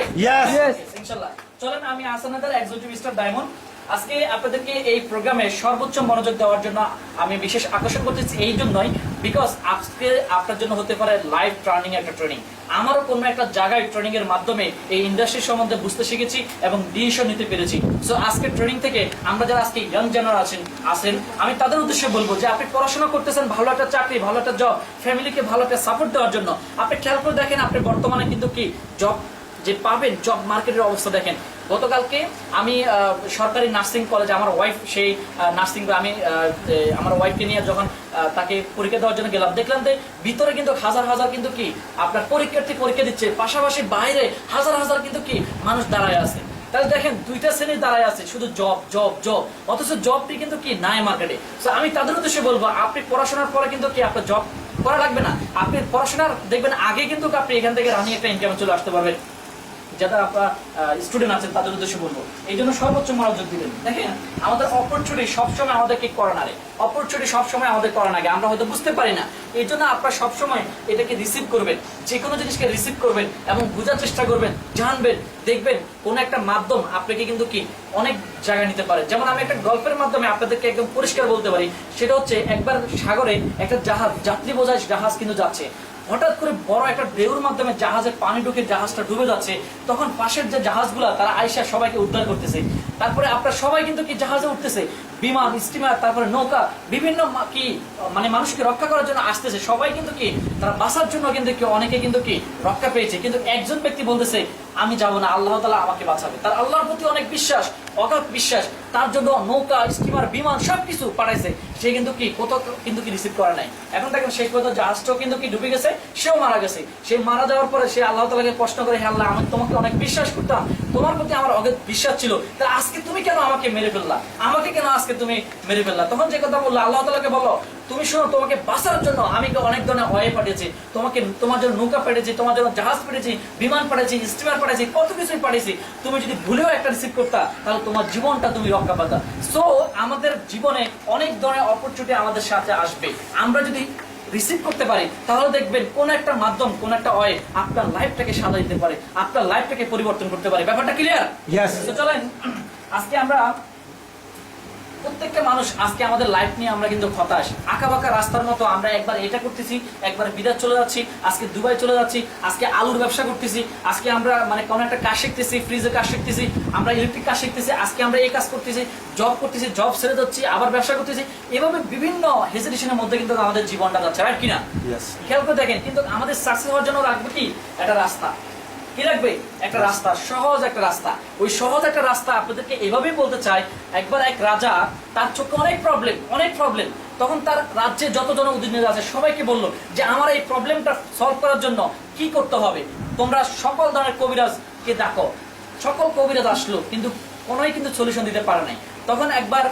ইনশাল্লাহ। চলেন, আমি Ahsan Haider, executive star diamond. আজকে আপনাদেরকে এই প্রোগ্রামে সর্বোচ্চ মনোযোগ দেওয়ার জন্য আমি বিশেষ আকর্ষণ করতেছি এই জন্যই, বিকজ আজকে আপনার জন্য হতে পারে লাইভ ট্রেনিং একটা ট্রেনিং। আমারও কোনো একটা জায়গায় ট্রেনিং এর মাধ্যমে এই ইন্ডাস্ট্রি সম্বন্ধে বুঝতে শিখেছি এবং ডিসিশন নিতে পেরেছি। সো আজকে ট্রেনিং থেকে আমরা যারা আজকে ইয়াং জেনারেশন আছেন, আমি তাদের উদ্দেশ্যে বলবো যে আপনি পড়াশোনা করতেছেন, ভালো একটা চাকরি, ভালো একটা জব, ফ্যামিলিকে ভালো একটা সাপোর্ট দেওয়ার জন্য। আপনি খেয়াল করে দেখেন আপনি বর্তমানে কিন্তু কি জব যে পাবেন, জব মার্কেটের অবস্থা দেখেন। গতকালকে আমি সরকারি নার্সিং কলেজে আমার ওয়াইফ, সেই নার্সিং আমি আমার ওয়াইফকে নিয়ে যখন তাকে পরীক্ষা দেওয়ার জন্য গেলাম, দেখলাম যে ভিতরে কিন্তু হাজার হাজার কিন্তু কি আপনার পরীক্ষার্থী পরীক্ষা দিচ্ছে, পাশাপাশি বাইরে হাজার হাজার কিন্তু কি মানুষ দাঁড়ায় আছে। তাহলে দেখেন দুইটা শ্রেণীর দাঁড়ায় আছে শুধু জব জব জব, অথচ জবটি কিন্তু কি নাই মার্কেটে। তো আমি তাদের উদ্দেশ্যে বলবো, আপনি পড়াশোনার পরে কিন্তু কি আপনার জব করা লাগবে না, আপনি পড়াশোনার দেখবেন আগে কিন্তু আপনি এখান থেকে রানিং একটা ইনকামে চলে আসতে পারবেন। যারা আপনার স্টুডেন্ট আছেন তাদের উদ্দেশ্যে বলবো, এই জন্য সর্বোচ্চ মনোযোগ দিবেন। দেখেন আমাদের অপরচুনিটি সবসময় আমাদেরকে করে না রে, অপরচুনিটি সবসময় আমাদের করে না, আমরা হয়তো বুঝতে পারি না। এই জন্য আপনারা সবসময় এটাকে রিসিভ করবেন, যে কোনো জিনিসকে রিসিভ করবেন এবং বোঝার চেষ্টা করবেন, জানবেন, দেখবেন কোন একটা মাধ্যম আপনাকে কিন্তু কি অনেক জায়গায় নিতে পারে। যেমন আমি একটা গল্পের মাধ্যমে আপনাদেরকে একদম পরিষ্কার বলতে পারি, সেটা হচ্ছে একবার সাগরে একটা জাহাজ, যাত্রী বোঝাই জাহাজ কিন্তু যাচ্ছে, হঠাৎ করে বড় একটা ঢেউর মাধ্যমে জাহাজের পানি ঢুকে জাহাজটা ডুবে যাচ্ছে। তখন পাশের যে জাহাজগুলা তারা আইসা সবাইকে উদ্ধার করতেছে। তারপরে আপনারা সবাই কিন্তু কি জাহাজে উঠতেছে, বিমান, স্টিমার, তারপরে নৌকা, বিভিন্ন কি মানে মানুষকে রক্ষা করার জন্য আসতেছে। সবাই কিন্তু কি তারা বাঁচার জন্য কিন্তু কি অনেকে কিন্তু কি রক্ষা পেয়েছে। কিন্তু একজন ব্যক্তি বলতেছে আমি যাব না, আল্লাহ তাআলা আমাকে বাঁচাবে। তার আল্লাহর প্রতি অনেক বিশ্বাস, অগাধ বিশ্বাস, তার জন্য নৌকা, স্টিমার, বিমান সবকিছু পাঠাইছে। সে কিন্তু কি কোথাও কিন্তু কি রিসিভ করে নাই। এখন দেখেন শেষ পর্যন্ত জাহাজটাও কিন্তু কি ডুবে গেছে, সেও মারা গেছে। সে মারা যাওয়ার পরে সে আল্লাহ তাআলাকে প্রশ্ন করে, হে আল্লাহ, আমি তোমাকে অনেক বিশ্বাস করতাম, তোমার প্রতি আমার অগাধ বিশ্বাস ছিল, তাহলে আজকে তুমি কেন আমাকে মেরে ফেললা, আমাকে কেন আজকে তুমি মেরে ফেললা? তখন যে কথা বললো, আল্লাহ তাআলাকে বলো, তুমি শোনো, তোমাকে বাঁচার জন্য আমি অনেক ধরনের ওয়ে পাঠিয়েছি, তোমার জন্য নৌকা পাঠিয়েছি, তোমার জন্য জাহাজ পাঠিয়েছি, বিমান পাঠিয়েছি, স্টিমার পাঠিয়েছি, কত কিছুই পাঠিয়েছি। তুমি যদি ভুলেও একটা রিসিভ করতা তাহলে তোমার জীবনটা তুমি রক্ষা পাতা। সো আমাদের জীবনে অনেক ধরনের অপরচুনিটি আমাদের সাথে আসবে, আমরা যদি রিসিভ করতে পারি তাহলে দেখবেন কোন একটা মাধ্যম, কোন একটা ওয়ে আপনার লাইফটাকে সাজা দিতে পারে, আপনার লাইফটাকে পরিবর্তন করতে পারে। ব্যাপারটা ক্লিয়ার? তো চলেন আজকে আমরা প্রত্যেকটা মানুষ আজকে আমাদের লাইফ নিয়ে আমরা কিন্তু হতাশ, আঁকা বাঁকা রাস্তার মতো আমরা একবার এটা করতেছি, একবার বিদেশ চলে যাচ্ছি, আজকে দুবাই চলে যাচ্ছি, আজকে আলুর ব্যবসা করতেছি, আজকে আমরা মানে কোনো একটা কাজ শিখতেছি, ফ্রিজের কাজ শিখতেছি, আমরা ইলেকট্রিক কাজ শিখতেছি, আজকে আমরা এই কাজ করতেছি, জব করতেছি, জব ছেড়ে যাচ্ছি, আবার ব্যবসা করতেছি। এভাবে বিভিন্ন হেজিটেশনের মধ্যে কিন্তু আমাদের জীবনটা যাচ্ছে, রাইট কিনা? খেয়াল করে দেখেন, কিন্তু আমাদের সাকসেস হওয়ার জন্য রাখবো কি একটা রাস্তা, কি রাখবে একটা রাস্তা, সহজ একটা রাস্তা। ওই সহজ একটা রাস্তা আপনাদেরকে এভাবেই বলতে চাই, একবার এক রাজা, তার চোখে অনেক প্রবলেম, তখন তার রাজ্যে যত জন অধীনে আছে সবাইকে বললো যে আমার এই প্রবলেমটা সলভ করার জন্য কি করতে হবে, তোমরা সকল ধরনের কবিরাজকে ডাকো। সকল কবিরাজ আসলো, কিন্তু কোনোই কিন্তু সলিউশন দিতে পারে নাই। তখন একবার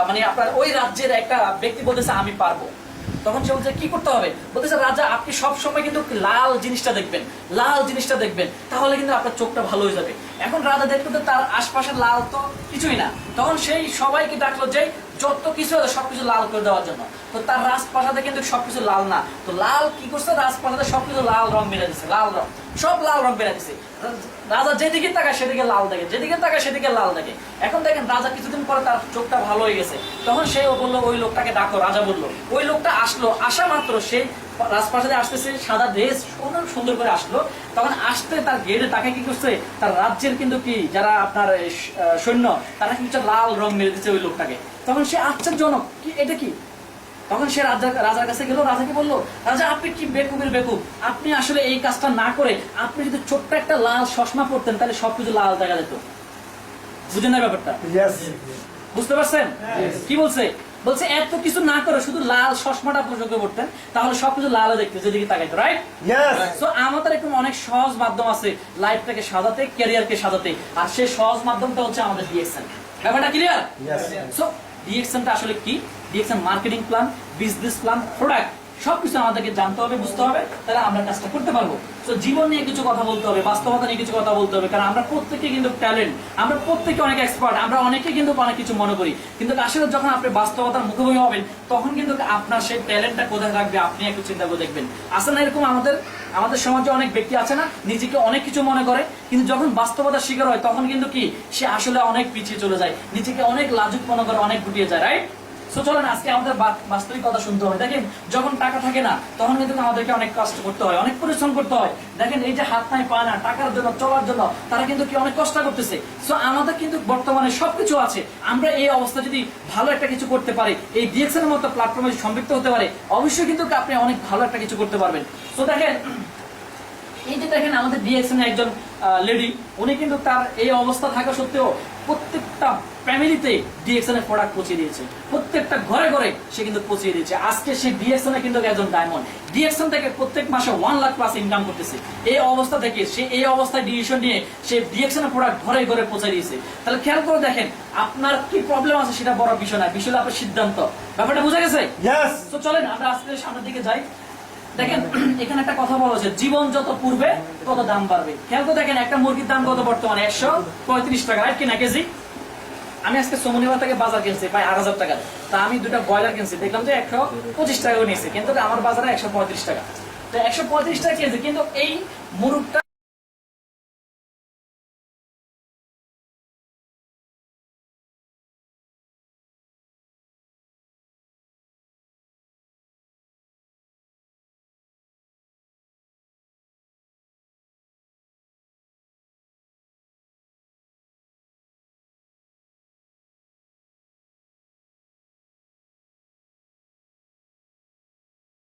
মানে আপনার ওই রাজ্যের একটা ব্যক্তি বলতেছে আমি পারবো। তখন সে বলছে কি করতে হবে, বলতেছে রাজা আপনি সবসময় কিন্তু লাল জিনিসটা দেখবেন, তাহলে কিন্তু আপনার চোখটা ভালো হয়ে যাবে। এখন রাজা দেখতো তার আশপাশে লাল তো কিছুই না, তখন সেই সবাইকে ডাকলো যে যত কিছু আছে সবকিছু লাল করে দেওয়ার জন্য। তো তার রাজপ্রাসাদে কিন্তু সবকিছু লাল না, তো লাল কি করছে, রাজপ্রাসাদে সবকিছু লাল রং মেরে দিচ্ছে, লাল রং, সব লাল রং মেরে দিচ্ছে। রাজা যেদিকে তাকায় সেদিকে লাল দেখে, যেদিকে তাকায় সেদিকে লাল দেখে। এখন দেখেন রাজা কিছুদিন পরে তার চোখটা ভালো হয়ে গেছে, তখন সে বললো ওই লোকটাকে ডাকো। রাজা বললো, ওই লোকটা আসলো, আসা মাত্র সেই রাজপ্রাসাদে আসতেছে, সাদা ড্রেস সুন্দর করে আসলো। তখন আসতে তার গেটে তাকে কি করছে, তার রাজ্যের কিন্তু কি যারা আপনার সৈন্য তারা কিন্তু লাল রং মেরে দিচ্ছে ওই লোকটাকে। তখন সে আশ্চর্যজনক, কি এটা কি? তখন সে রাজার কাছে গেল, রাজাকে বললো, রাজা আপনি কি বেকুবের বেকুব, আপনি আসলে এই কাজটা না করে আপনি যদি ছোট্ট একটা লাল চশমা পরতেন তাহলে সবকিছু লাল দেখা যেত। বুঝেন না ব্যাপারটা? বুঝতে পারছেন কি বলছে? বলছে এত কিছু না করে শুধু লাল চশমাটা প্রযোগ্য করতেন তাহলে সবকিছু লাল দেখতে, যেদিকে তাকাইতো, রাইট? সো আমাদের এরকম অনেক সহজ মাধ্যম আছে লাইফটাকে সাজাতে, ক্যারিয়ারকে সাজাতে, আর সেই সহজ মাধ্যমটা হচ্ছে আমাদের ডিএক্সএন। ব্যাপারটা ক্লিয়ার? সো ডিএক্সএনটা আসলে কি? DXN marketing plan, business plan, product সবকিছু আমাদেরকে জানতে হবে, বুঝতে হবে, তাহলে আমরা কাজটা করতে পারবো। তো জীবন নিয়ে কিছু কথা বলতে হবে, বাস্তবতা নিয়ে কিছু কথা বলতে হবে, কারণ আমরা প্রত্যেকে কিন্তু ট্যালেন্ট, আমরা প্রত্যেকে অনেক এক্সপার্ট, আমরা অনেকে কিন্তু অনেক কিছু মনে করি, কিন্তু আসলে যখন আপনি বাস্তবতার মুখোমুখি হবেন তখন কিন্তু আপনার সেই ট্যালেন্টটা কোথায় থাকবে আপনি একটু চিন্তা করে দেখবেন। আসলে না এরকম আমাদের সমাজে অনেক ব্যক্তি আছে না, নিজেকে অনেক কিছু মনে করে, কিন্তু যখন বাস্তবতার শিকার হয় তখন কিন্তু কি সে আসলে অনেক পিছিয়ে চলে যায়, নিজেকে অনেক লাজুক মনে করে, অনেক গুটিয়ে যায়, রাইট? সো চলেন আজকে আমাদের বাস্তবিক কথা শুনতে হবে। দেখেন যখন টাকা থাকে না তখন কিন্তু আমাদেরকে অনেক কষ্ট করতে হয়, অনেক পরিশ্রম করতে হয়। দেখেন এই যে হাত নাই পা না, টাকার জন্য, চলার জন্য তারা কিন্তু কি অনেক কষ্ট করতেছে। সো আমাদের কিন্তু বর্তমানে সবকিছু আছে, আমরা এই অবস্থা যদি ভালো একটা কিছু করতে পারি, এই ডিএক্সএন এর মতো প্ল্যাটফর্মে সম্পৃক্ত হতে পারে, অবশ্যই কিন্তু আপনি অনেক ভালো একটা কিছু করতে পারবেন। সো দেখেন এই যে দেখেন আমাদের ডিএক্সএন একজন লেডি, উনি কিন্তু তার এই অবস্থা থাকা সত্ত্বেও প্রত্যেকটা ফ্যামিলিতে ডিএক্সএন এর প্রোডাক্ট পৌঁছে দিয়েছে, প্রত্যেকটা ঘরে ঘরে সে কিন্তু পৌঁছে দিয়েছে। আজকে সে ডিএক্সএন এ কিন্তু একজন ডায়মন্ড, ডিএক্সএন থেকে প্রত্যেক মাসে 1 লাখ প্লাস ইনকাম করতেছে। এই অবস্থা থেকে সে এই অবস্থায় ডিসিশন নিয়ে সে ডিএক্সএন এর প্রোডাক্ট ঘরে ঘরে পৌঁছে দিয়েছে। তাহলে খেয়াল করে দেখেন, আপনার কি প্রবলেম আছে সেটা বড় বিষয় না, বিষয় হলো আপনার সিদ্ধান্ত। ব্যাপারটা বোঝা গেছে? ইয়েস। তো চলেন আমরা আজকে সামনের দিকে যাই। দেখেন এখানে একটা কথা বলা হচ্ছে, জীবন যত পূর্বে তত দাম বাড়বে। খেয়াল করে দেখেন, একটা মুরগির দাম কত বর্তমানে? 135 টাকা, রাইট কিনা কেজি? আমি আজকে সোমনিবার থেকে বাজার কিনছি প্রায় 8,000 টাকা। তা আমি 2টা ব্রয়লার কিনছি, দেখলাম যে 125 টাকা নিয়েছে, কিন্তু আমার বাজারে 135 টাকা। তো 135 টাকা কেজি, কিন্তু এই মুরগটা